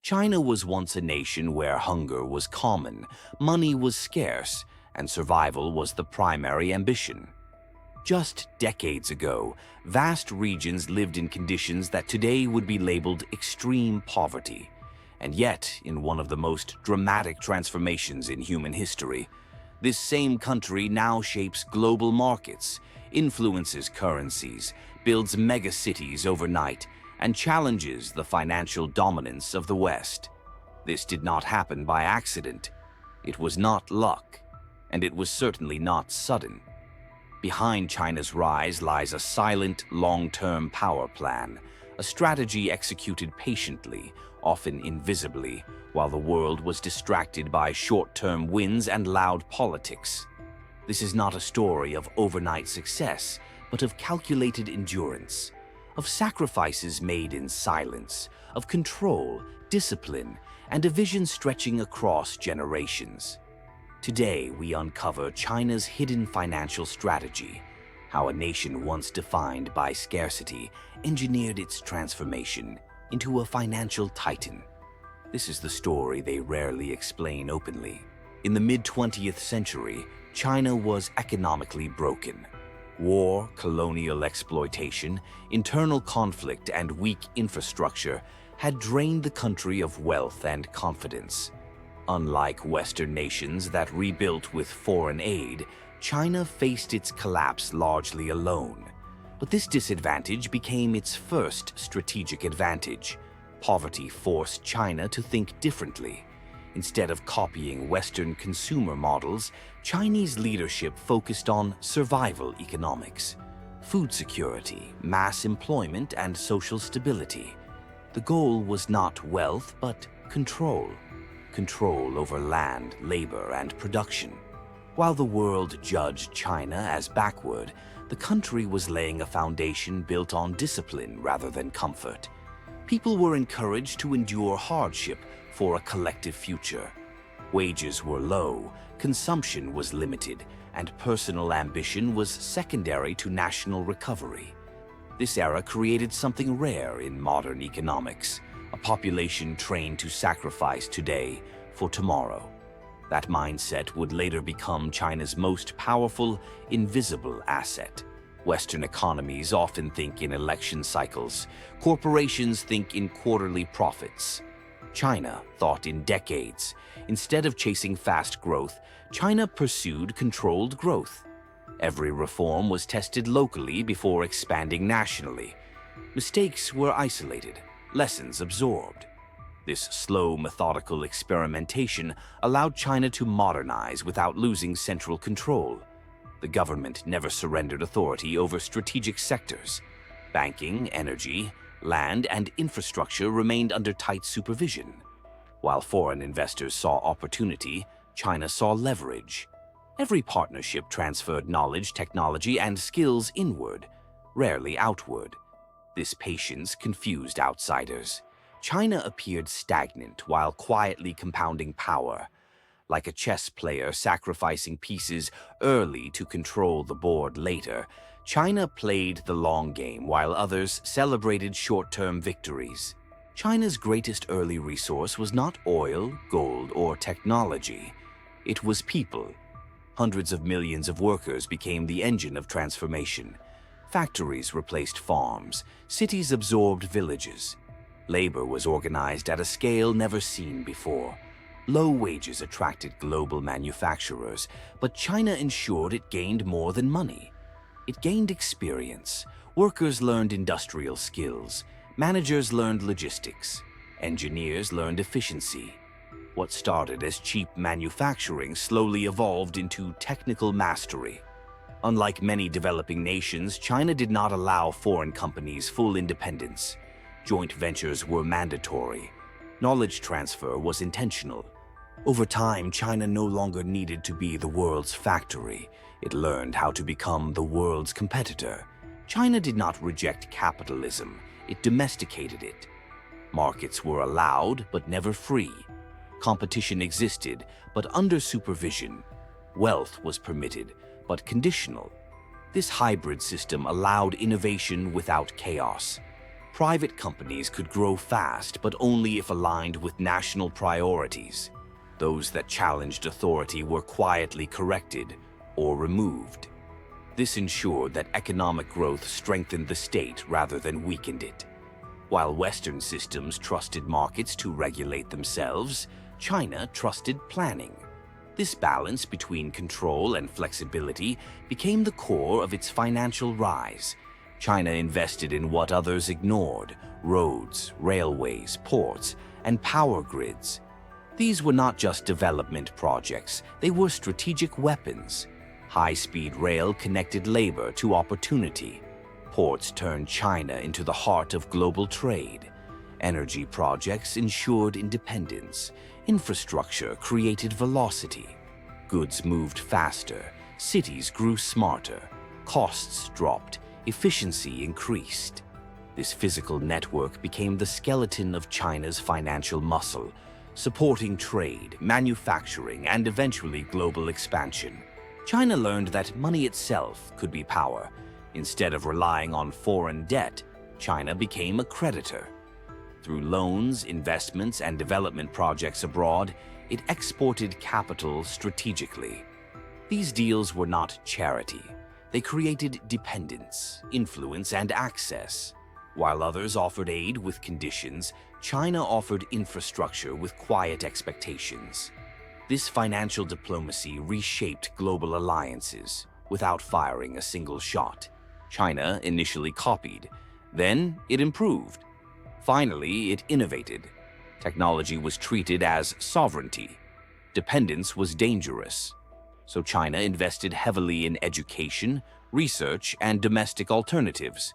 China was once a nation where hunger was common, money was scarce, and survival was the primary ambition. Just decades ago, vast regions lived in conditions that today would be labeled extreme poverty. And yet, in one of the most dramatic transformations in human history, this same country now shapes global markets, influences currencies, builds megacities overnight, and challenges the financial dominance of the West. This did not happen by accident. It was not luck, and it was certainly not sudden. Behind China's rise lies a silent, long-term power plan, a strategy executed patiently, often invisibly, while the world was distracted by short-term wins and loud politics. This is not a story of overnight success, but of calculated endurance, of sacrifices made in silence, of control, discipline, and a vision stretching across generations. Today, we uncover China's hidden financial strategy, how a nation once defined by scarcity engineered its transformation into a financial titan. This is the story they rarely explain openly. In the mid-20th century, China was economically broken. War, colonial exploitation, internal conflict, and weak infrastructure had drained the country of wealth and confidence. Unlike Western nations that rebuilt with foreign aid, China faced its collapse largely alone. But this disadvantage became its first strategic advantage. Poverty forced China to think differently. Instead of copying Western consumer models, Chinese leadership focused on survival economics, food security, mass employment, and social stability. The goal was not wealth, but control. Control over land, labor, and production. While the world judged China as backward, the country was laying a foundation built on discipline rather than comfort. People were encouraged to endure hardship for a collective future. Wages were low, consumption was limited, and personal ambition was secondary to national recovery. This era created something rare in modern economics, a population trained to sacrifice today for tomorrow. That mindset would later become China's most powerful, invisible asset. Western economies often think in election cycles. Corporations think in quarterly profits. China thought in decades. Instead of chasing fast growth, China pursued controlled growth. Every reform was tested locally before expanding nationally. Mistakes were isolated, lessons absorbed. This slow, methodical experimentation allowed China to modernize without losing central control. The government never surrendered authority over strategic sectors. Banking, energy, land, and infrastructure remained under tight supervision. While foreign investors saw opportunity, China saw leverage. Every partnership transferred knowledge, technology, and skills inward, rarely outward. This patience confused outsiders. China appeared stagnant while quietly compounding power. Like a chess player sacrificing pieces early to control the board later, China played the long game while others celebrated short-term victories. China's greatest early resource was not oil, gold, or technology. It was people. Hundreds of millions of workers became the engine of transformation. Factories replaced farms, cities absorbed villages. Labor was organized at a scale never seen before. Low wages attracted global manufacturers, but China ensured it gained more than money. It gained experience. Workers learned industrial skills. Managers learned logistics. Engineers learned efficiency. What started as cheap manufacturing slowly evolved into technical mastery. Unlike many developing nations, China did not allow foreign companies full independence. Joint ventures were mandatory. Knowledge transfer was intentional. Over time, China no longer needed to be the world's factory. It learned how to become the world's competitor. China did not reject capitalism. It domesticated it. Markets were allowed, but never free. Competition existed, but under supervision. Wealth was permitted, but conditional. This hybrid system allowed innovation without chaos. Private companies could grow fast, but only if aligned with national priorities. Those that challenged authority were quietly corrected or removed. This ensured that economic growth strengthened the state rather than weakened it. While Western systems trusted markets to regulate themselves, China trusted planning. This balance between control and flexibility became the core of its financial rise. China invested in what others ignored: roads, railways, ports, and power grids. These were not just development projects, they were strategic weapons. High-speed rail connected labor to opportunity. Ports turned China into the heart of global trade. Energy projects ensured independence. Infrastructure created velocity. Goods moved faster. Cities grew smarter. Costs dropped. Efficiency increased. This physical network became the skeleton of China's financial muscle, supporting trade, manufacturing, and eventually global expansion. China learned that money itself could be power. Instead of relying on foreign debt, China became a creditor. Through loans, investments, and development projects abroad, it exported capital strategically. These deals were not charity. They created dependence, influence, and access. While others offered aid with conditions, China offered infrastructure with quiet expectations. This financial diplomacy reshaped global alliances without firing a single shot. China initially copied, then it improved. Finally, it innovated. Technology was treated as sovereignty. Dependence was dangerous. So China invested heavily in education, research, and domestic alternatives.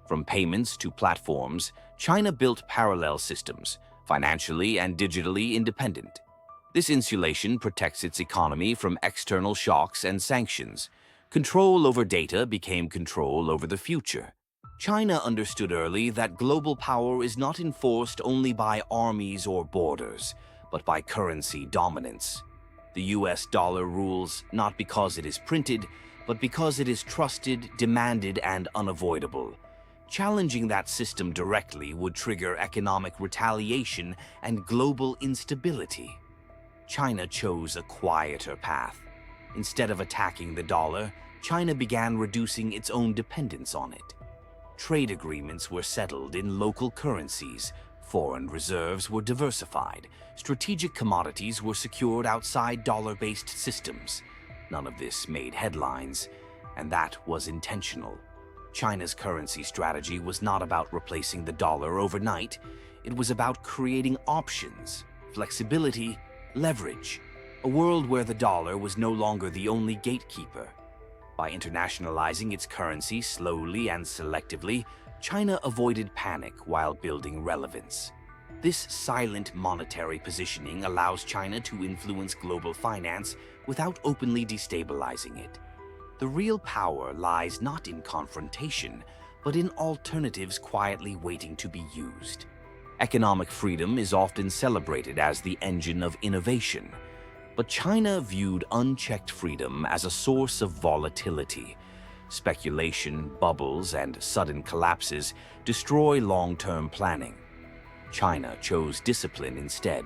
From payments to platforms, China built parallel systems, financially and digitally independent. This insulation protects its economy from external shocks and sanctions. Control over data became control over the future. China understood early that global power is not enforced only by armies or borders, but by currency dominance. The US dollar rules not because it is printed, but because it is trusted, demanded, and unavoidable. Challenging that system directly would trigger economic retaliation and global instability. China chose a quieter path. Instead of attacking the dollar, China began reducing its own dependence on it. Trade agreements were settled in local currencies. Foreign reserves were diversified. Strategic commodities were secured outside dollar-based systems. None of this made headlines, and that was intentional. China's currency strategy was not about replacing the dollar overnight. It was about creating options, flexibility, leverage, a world where the dollar was no longer the only gatekeeper. By internationalizing its currency slowly and selectively, China avoided panic while building relevance. This silent monetary positioning allows China to influence global finance without openly destabilizing it. The real power lies not in confrontation, but in alternatives quietly waiting to be used. Economic freedom is often celebrated as the engine of innovation, but China viewed unchecked freedom as a source of volatility. Speculation, bubbles, and sudden collapses destroy long-term planning. China chose discipline instead.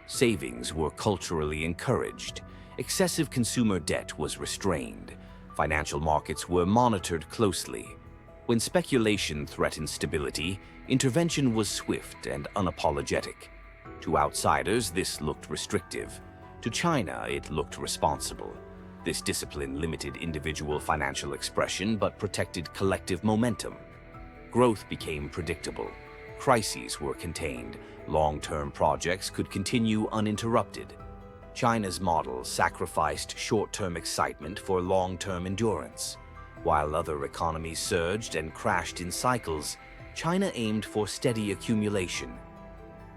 Savings were culturally encouraged. Excessive consumer debt was restrained. Financial markets were monitored closely. When speculation threatened stability, intervention was swift and unapologetic. To outsiders, this looked restrictive. To China, it looked responsible. This discipline limited individual financial expression but protected collective momentum. Growth became predictable. Crises were contained. Long-term projects could continue uninterrupted. China's model sacrificed short-term excitement for long-term endurance. While other economies surged and crashed in cycles, China aimed for steady accumulation.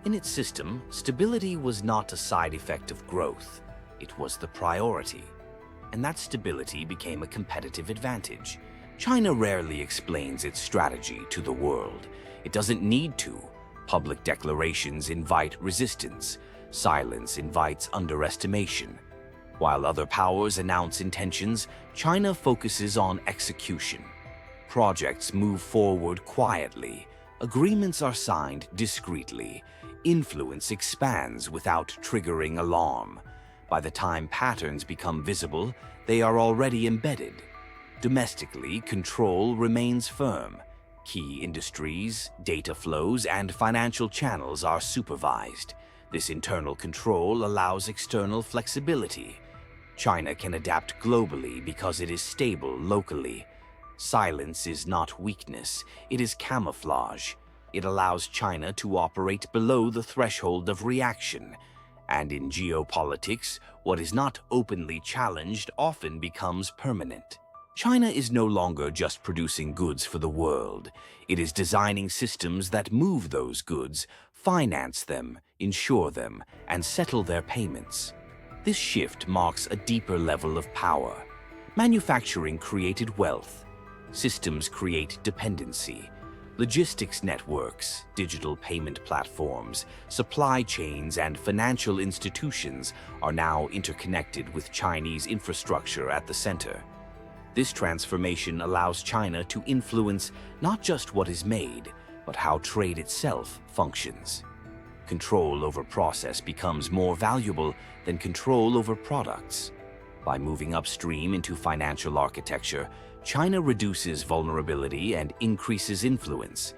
In its system, stability was not a side effect of growth. It was the priority. And that stability became a competitive advantage. China rarely explains its strategy to the world. It doesn't need to. Public declarations invite resistance. Silence invites underestimation. While other powers announce intentions, China focuses on execution. Projects move forward quietly. Agreements are signed discreetly. Influence expands without triggering alarm. By the time patterns become visible, they are already embedded. Domestically, control remains firm. Key industries, data flows, and financial channels are supervised. This internal control allows external flexibility. China can adapt globally because it is stable locally. Silence is not weakness, it is camouflage. It allows China to operate below the threshold of reaction. And in geopolitics, what is not openly challenged often becomes permanent. China is no longer just producing goods for the world. It is designing systems that move those goods, finance them, insure them, and settle their payments. This shift marks a deeper level of power. Manufacturing created wealth. Systems create dependency. Logistics networks, digital payment platforms, supply chains, and financial institutions are now interconnected with Chinese infrastructure at the center. This transformation allows China to influence not just what is made, but how trade itself functions. Control over process becomes more valuable than control over products. By moving upstream into financial architecture, China reduces vulnerability and increases influence.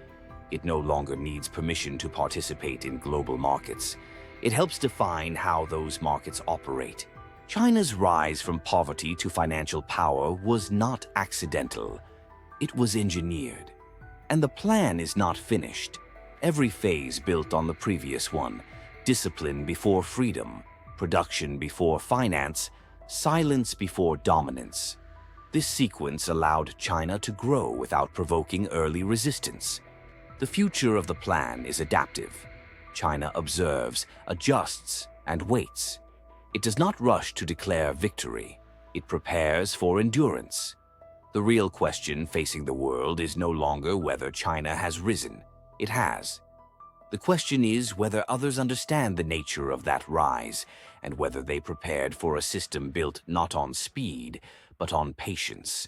It no longer needs permission to participate in global markets. It helps define how those markets operate. China's rise from poverty to financial power was not accidental. It was engineered. And the plan is not finished. Every phase built on the previous one: discipline before freedom, production before finance, silence before dominance. This sequence allowed China to grow without provoking early resistance. The future of the plan is adaptive. China observes, adjusts, and waits. It does not rush to declare victory. It prepares for endurance. The real question facing the world is no longer whether China has risen. It has. The question is whether others understand the nature of that rise, and whether they prepared for a system built not on speed, but on patience.